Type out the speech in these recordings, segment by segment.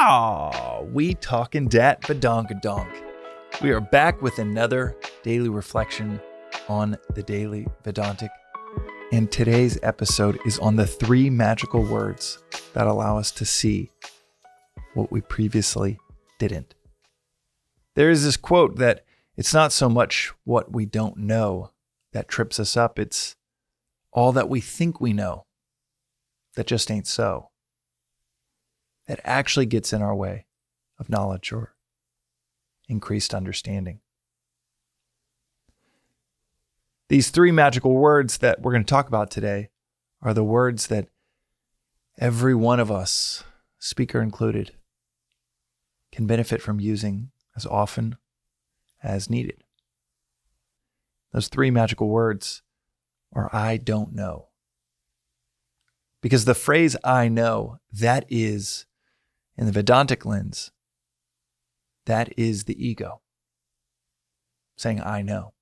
We talking dat badonkadonk. We are back with another daily reflection on the Daily Vedantic. And today's episode is on the 3 magical words that allow us to see what we previously didn't. There is this quote that it's not so much what we don't know that trips us up, it's all that we think we know that just ain't so. That actually gets in our way of knowledge or increased understanding. These 3 magical words that we're going to talk about today are the words that every one of us, speaker included, can benefit from using as often as needed. Those 3 magical words are I don't know. Because the phrase I know, that is, in the Vedantic lens, that is the ego saying I know.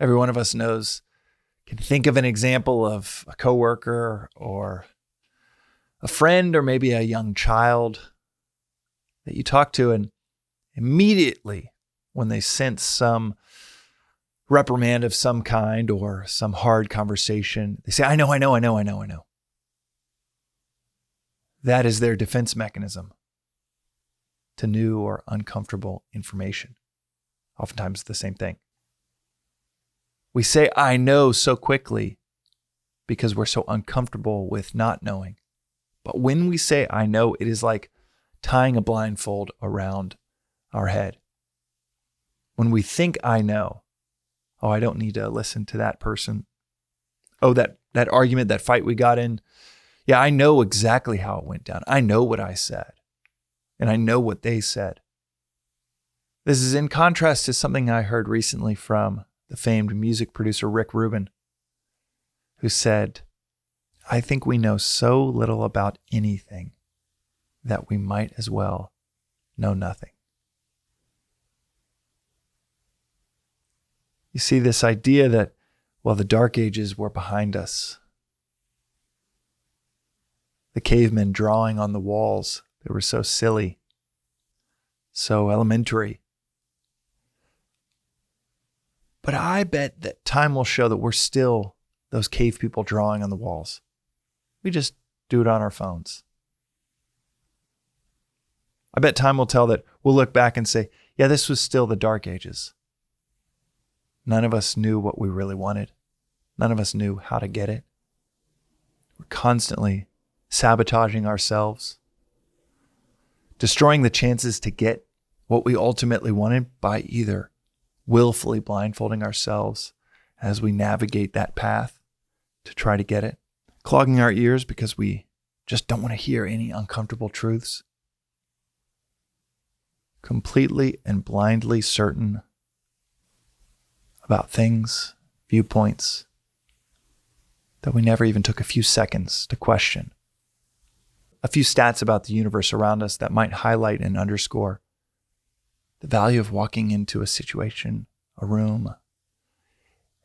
Every one of us can think of an example of a coworker or a friend or maybe a young child that you talk to, and immediately when they sense some reprimand of some kind or some hard conversation, they say, I know. That is their defense mechanism to new or uncomfortable information. Oftentimes the same thing. We say, I know so quickly because we're so uncomfortable with not knowing. But when we say, I know, it is like tying a blindfold around our head. When we think I know, oh, I don't need to listen to that person. Oh, that argument, that fight we got in. Yeah, I know exactly how it went down. I know what I said. And I know what they said. This is in contrast to something I heard recently from the famed music producer Rick Rubin, who said, I think we know so little about anything that we might as well know nothing. You see, this idea that, well, the dark ages were behind us. The cavemen drawing on the walls, they were so silly, so elementary. But I bet that time will show that we're still those cave people drawing on the walls. We just do it on our phones. I bet time will tell that we'll look back and say, yeah, this was still the dark ages. None of us knew what we really wanted. None of us knew how to get it. We're constantly sabotaging ourselves, destroying the chances to get what we ultimately wanted by either willfully blindfolding ourselves as we navigate that path to try to get it, clogging our ears because we just don't want to hear any uncomfortable truths, completely and blindly certain about things, viewpoints that we never even took a few seconds to question. A few stats about the universe around us that might highlight and underscore the value of walking into a situation, a room,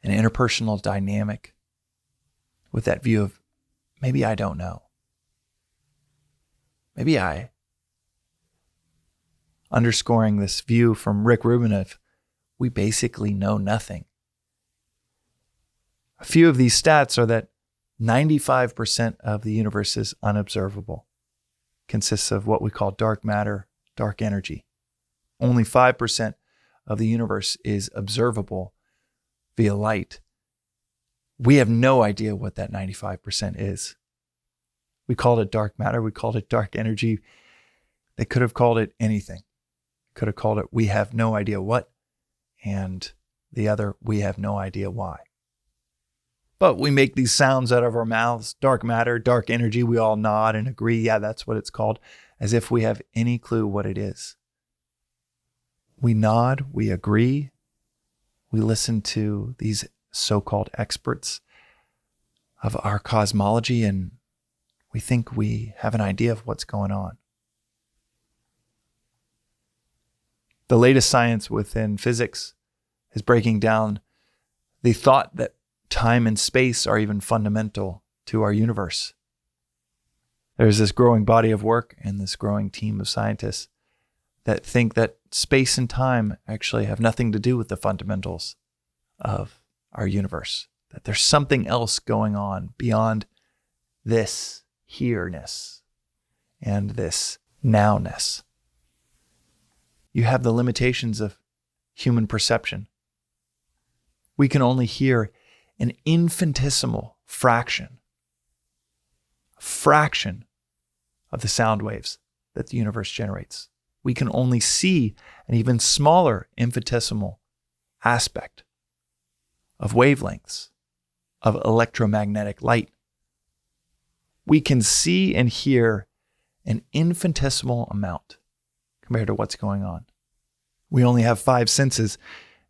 an interpersonal dynamic with that view of maybe I don't know. Maybe I. Underscoring this view from Rick Rubin of we basically know nothing. A few of these stats are that 95% of the universe is unobservable, consists of what we call dark matter, dark energy. Only 5% of the universe is observable via light. We have no idea what that 95% is. We called it dark matter. We called it dark energy. They could have called it anything. Could have called it we have no idea what, and the other we have no idea why. But we make these sounds out of our mouths, dark matter, dark energy. We all nod and agree, yeah, that's what it's called, as if we have any clue what it is. We nod, we agree, we listen to these so-called experts of our cosmology, and we think we have an idea of what's going on. The latest science within physics is breaking down the thought that time and space are even fundamental to our universe. There's this growing body of work and this growing team of scientists that think that space and time actually have nothing to do with the fundamentals of our universe, that there's something else going on beyond this here-ness and this now-ness. You have the limitations of human perception. We can only hear an infinitesimal fraction of the sound waves that the universe generates. We can only see an even smaller infinitesimal aspect of wavelengths of electromagnetic light. We can see and hear an infinitesimal amount compared to what's going on. We only have 5 senses,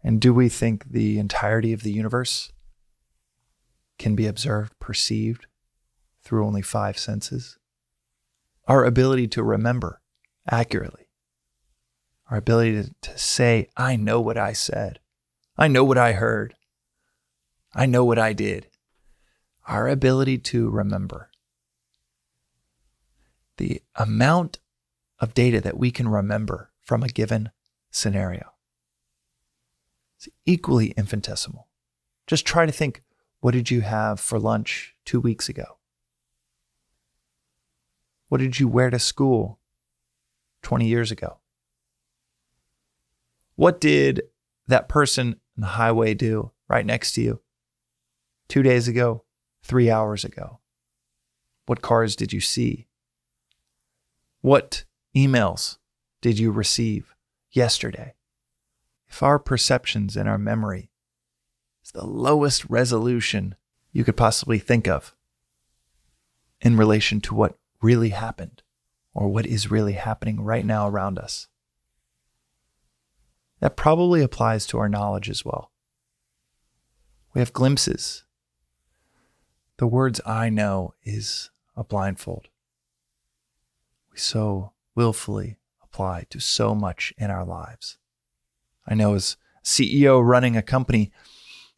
and do we think the entirety of the universe can be observed, perceived through only 5 senses? Our ability to remember accurately, our ability to say, I know what I said, I know what I heard, I know what I did. Our ability to remember. The amount of data that we can remember from a given scenario is equally infinitesimal. Just try to think, what did you have for lunch 2 weeks ago? What did you wear to school 20 years ago? What did that person on the highway do right next to you 2 days ago, 3 hours ago? What cars did you see? What emails did you receive yesterday? If our perceptions and our memory is the lowest resolution you could possibly think of in relation to what really happened or what is really happening right now around us, that probably applies to our knowledge as well. We have glimpses. The words I know is a blindfold. We so willfully apply to so much in our lives. I know as CEO running a company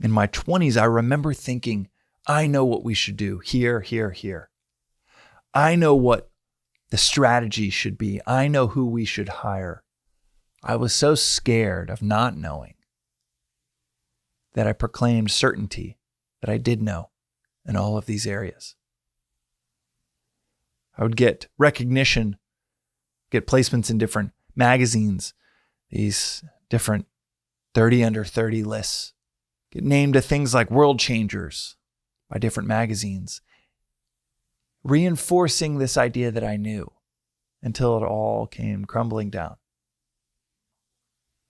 in my 20s, I remember thinking, I know what we should do here, here, here. I know what the strategy should be. I know who we should hire. I was so scared of not knowing that I proclaimed certainty that I did know in all of these areas. I would get recognition, get placements in different magazines, these different 30 under 30 lists, get named to things like world changers by different magazines, reinforcing this idea that I knew until it all came crumbling down.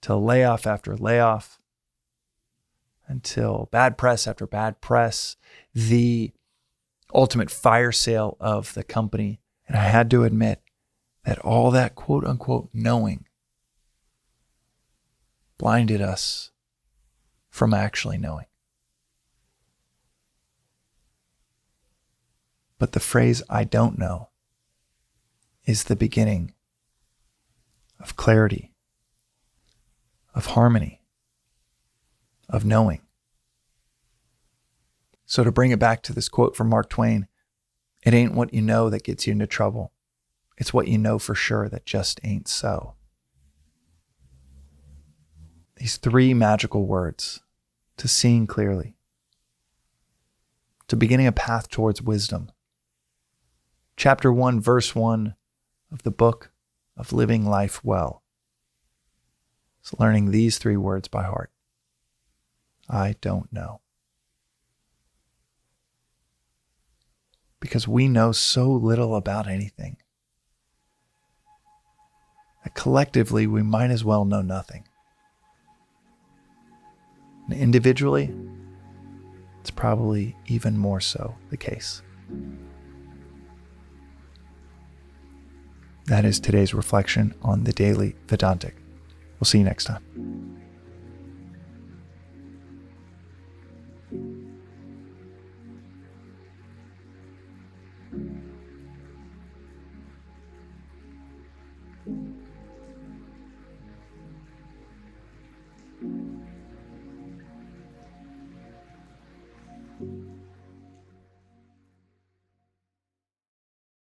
Till layoff after layoff, until bad press after bad press, the ultimate fire sale of the company. And I had to admit that all that quote unquote knowing blinded us from actually knowing. But the phrase, I don't know, is the beginning of clarity, of harmony, of knowing. So to bring it back to this quote from Mark Twain, it ain't what you know that gets you into trouble. It's what you know for sure that just ain't so. These 3 magical words, to seeing clearly, to beginning a path towards wisdom. Chapter 1, verse 1 of the book of Living Life Well. It's learning these 3 words by heart. I don't know. Because we know so little about anything that collectively we might as well know nothing. And individually, it's probably even more so the case. That is today's reflection on the Daily Vedantic. We'll see you next time.